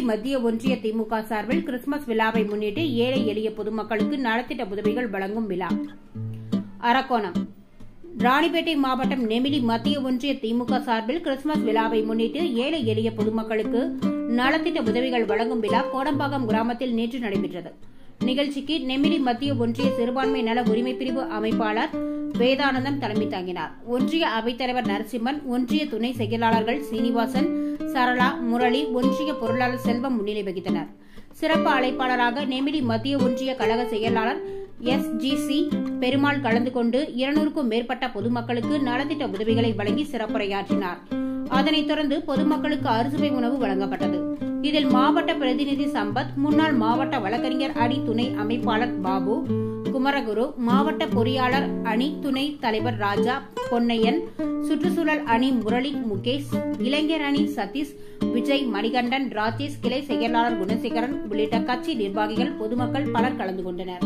மத்திய ஒன்றிய திமுக சார்பில் கிறிஸ்துமஸ் விழாவை முன்னிட்டு ஏழை எளிய பொதுமக்களுக்கு நலத்திட்ட உதவிகள் வழங்கும் விழா. அரக்கோணம் ராணிப்பேட்டை மாவட்டம் நெமிலி மத்திய ஒன்றிய திமுக சார்பில் கிறிஸ்துமஸ் விழாவை முன்னிட்டு ஏழை எளிய பொதுமக்களுக்கு நலத்திட்ட உதவிகள் வழங்கும் விழா கோடம்பாக்கம் கிராமத்தில் நேற்று நடைபெற்றது. நிகழ்ச்சிக்கு நெமிலி மத்திய ஒன்றிய சிறுபான்மை நல உரிமை பிரிவு அமைப்பாளர் வேதானந்தம் தலைமை தாங்கினார். ஒன்றிய அவைத்தலைவர் நரசிம்மன், ஒன்றிய துணை செயலாளர்கள் சீனிவாசன், சரளா, முரளி, ஒன்றிய பொருளாளர் செல்வம் முன்னிலை வகித்தனர். சிறப்பு அழைப்பாளராக நெமிலி மத்திய ஒன்றிய கழக செயலாளர் SGC பெருமாள் கலந்து கொண்டு 200க்கும் மேற்பட்ட பொதுமக்களுக்கு நலத்திட்ட உதவிகளை வழங்கி சிறப்புரையாற்றினார். அதனைத் தொடர்ந்து பொதுமக்களுக்கு அறுசுவை உணவு வழங்கப்பட்டது. இதில் மாவட்ட பிரதிநிதி சம்பத், முன்னாள் மாவட்ட வழக்கறிஞர் அணி துணை அமைப்பாளர் பாபு, குமரகுரு, மாவட்ட பொறியாளர் அணி துணை தலைவர் ராஜா, பொன்னையன், சுற்றுச்சூழல் அணி முரளி, முகேஷ், இளைஞர் அணி சதீஷ், விஜய், மணிகண்டன், ராஜேஷ், கிளை செயலாளர் குணசேகரன் உள்ளிட்ட கட்சி நிர்வாகிகள், பொதுமக்கள் பலர் கலந்து கொண்டனர்.